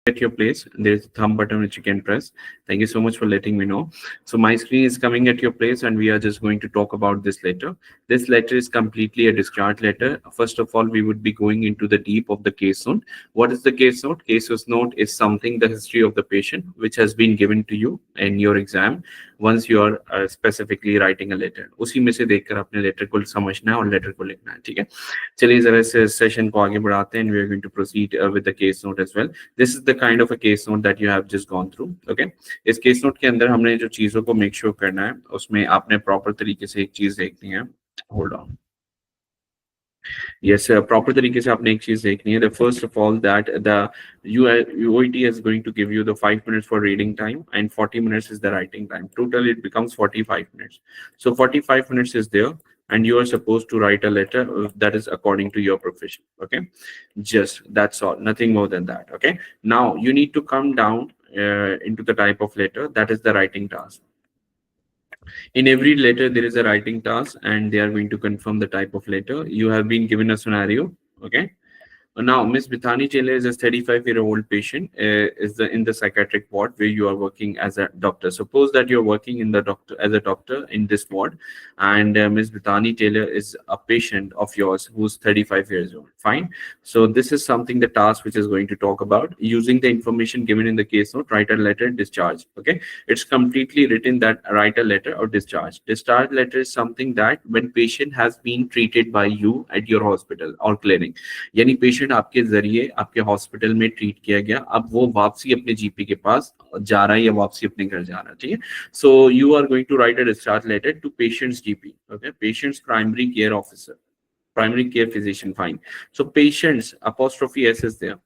At your place, there's a thumb button which you can press. Thank you so much for letting me know. So my screen is coming at your place, and we are just going to talk about this letter. This letter is completely a discharge letter. First of all, we would be going into the deep of the case note. What is the case note? Case note is something, the history of the patient, which has been given to you in your exam once you are specifically writing a letter. उसी में से देखकर अपने letter को समझना है और letter को लिखना है, ठीक है? चलिए जरा इस सेशन को आगे बढ़ाते हैं, and we are going to proceed with the case note as well. This is the kind of a case note that you have just gone through. Okay, इस case note के अंदर हमने जो चीजों को make sure करना है, उसमें आपने proper तरीके से एक चीज देखनी है. Hold on. Yes, proper तरीके से आपने एक चीज देखनी है. The first of all that the OET is going to give you the 5 minutes for reading time and 40 minutes is the writing time. Total it becomes 45 minutes. So 45 minutes is there, and you are supposed to write a letter that is according to your profession. Okay, just that's all, nothing more than that. Okay, now you need to come down into the type of letter, that is the writing task. In every letter there is a writing task, and they are going to confirm the type of letter. You have been given a scenario. Okay, now Miss Bithani Taylor is a 35-year-old patient, is in the psychiatric ward where you are working as a doctor. Suppose that you're working in the as a doctor in this ward, and Miss Bithani Taylor is a patient of yours who's 35 years old. Fine. So this is something, the task which is going to talk about using the information given in the case note. Write a letter, discharge. Okay, it's completely written that write a letter or discharge. Discharge letter is something that when patient has been treated by you at your hospital or clinic, यानी patient आपके जरिए आपके hospital में treat किया गया, अब वो वापसी अपने जीपी के पास जा रहा है या वापसी अपने घर जा रहा है, ठीक है? So you are going to write a discharge letter to patient's GP. Okay, patient's primary care officer, primary care physician. Fine. So patients apostrophe s is there.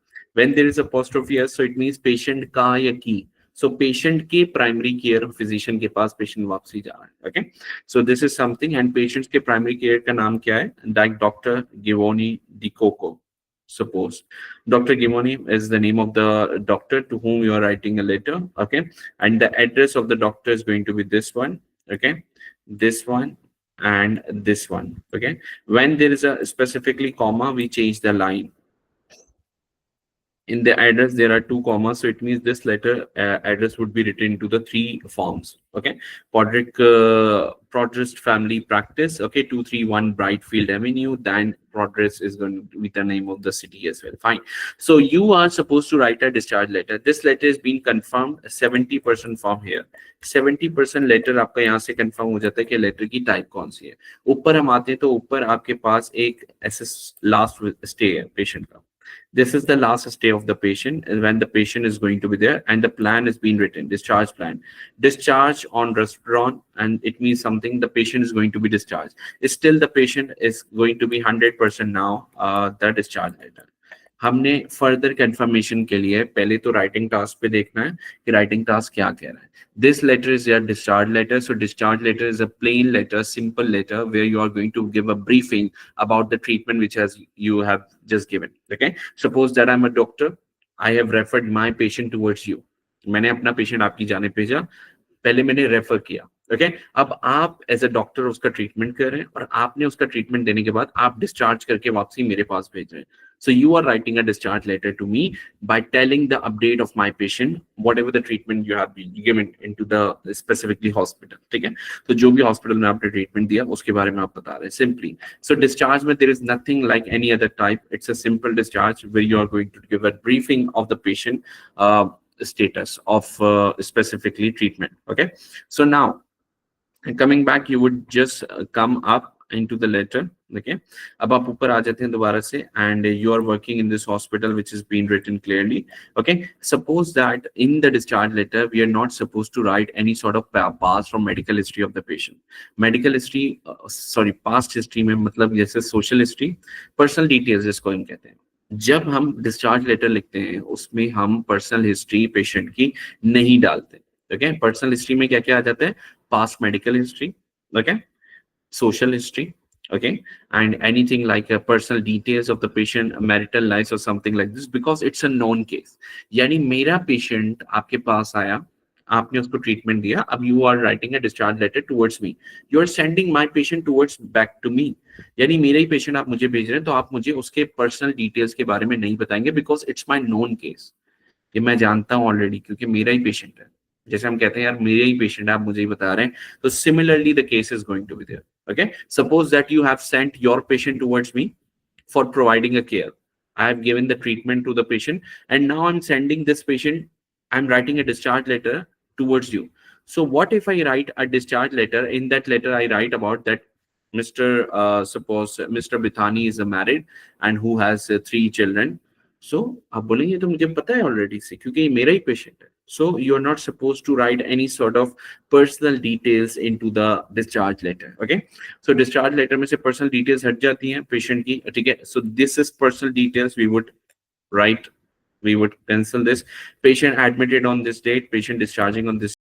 When there is apostrophe s, so it means patient का या की. So patient के primary care physician के पास patient वापसी जा रहा है. Okay, so this is something. And patients के primary care का नाम क्या है? Like Dr. Givoni Di Coco. Suppose Dr. Gimoni is the name of the doctor to whom you are writing a letter. Okay, and the address of the doctor is going to be this one. Okay, this one and this one. Okay, when there is a specifically comma, we change the line. In the address there are 2 commas, so it means this letter address would be written into the 3 forms. Okay, Prodrist family practice. Okay, 231 Brightfield Avenue. Then Prodrist is going to be the name of the city as well. Fine. So you are supposed to write a discharge letter. This letter is being confirmed 70% from here. 70% letter आपका यहाँ से confirm हो जाता है कि letter की type कौन सी है. ऊपर हम आते हैं तो ऊपर आपके पास एक लास्ट स्टे है पेशेंट का. This is the last stay of the patient when the patient is going to be there, and the plan is being written, discharge plan. Discharge on restaurant, and it means something, the patient is going to be discharged. Still the patient is going to be 100% now the discharge letter. हमने further confirmation के लिए पहले तो writing task पे देखना है कि writing task क्या कह रहा है. This letter is your discharge letter. So discharge letter is a plain letter, simple letter where you are going to give a briefing about the treatment which you have just given. Okay, suppose that I'm a doctor, I have referred my patient towards you. मैंने अपना patient आपकी जाने भेजा, पहले मैंने refer किया. Okay, अब आप एज अ डॉक्टर उसका ट्रीटमेंट कर रहे हैं और आपने उसका ट्रीटमेंट देने के बाद आप डिस्चार्ज करके वापसी मेरे पास भेज रहे हैं. So you are writing a discharge letter to me by telling the update of my patient, whatever the treatment you have been given into the specifically hospital. ठीक है, तो जो भी हॉस्पिटल में आपने ट्रीटमेंट दिया उसके बारे में आप बता रहे हैं simply. So discharge में there is nothing like any other type. It's a simple discharge where you are going to give a briefing of the patient status of specifically treatment. Okay, so now coming back, you would just come up into the letter. Okay, अब आप ऊपर आ जाते हैं दोबारा से, and you are working in this hospital which is being written clearly. Okay, suppose that in the discharge letter we are not supposed to write any sort of past from medical history of the patient. Medical history, sorry, past history में मतलब जैसे social history, personal details जिसको हम कहते हैं. जब हम discharge letter लिखते हैं उसमें हम पर्सनल हिस्ट्री पेशेंट की नहीं डालते. ओके, पर्सनल हिस्ट्री में क्या क्या आ जाता है? Past medical history, okay, social history, okay, and anything like personal details of the patient, marital life or something like this, because it's a known case. यानी मेरा patient आपके पास आया आपने उसको ट्रीटमेंट दिया, अब you are writing a discharge letter towards me, you are sending my patient towards back to me, यानी मेरा ही पेशेंट आप मुझे भेज रहे हैं, तो आप मुझे उसके पर्सनल डिटेल्स के बारे में नहीं बताएंगे, because it's my known case, ये मैं जानता हूँ ऑलरेडी, क्योंकि मेरा ही पेशेंट है। जैसे हम कहते हैं यार मेरा ही पेशेंट है, आप मुझे ही बता रहे हैं, तो similarly the case is going to be there. Okay, suppose that you have sent your patient towards me for providing a care. I have given the treatment to the patient, and now I'm sending this patient, I'm writing a discharge letter towards you. So, what if I write a discharge letter? In that letter, I write about that Mr. Suppose Mr. Bithani is married and who has 3 children. So, आप बोलेंगे तो मुझे पता है already से, क्योंकि ये मेरा ही patient है. So, you are not supposed to write any sort of personal details into the discharge letter. Okay. So discharge letter में से personal details हट जाती हैं patient की, ठीक है. So this is personal details, we would write, we would pencil this: patient admitted on this date, patient discharging on this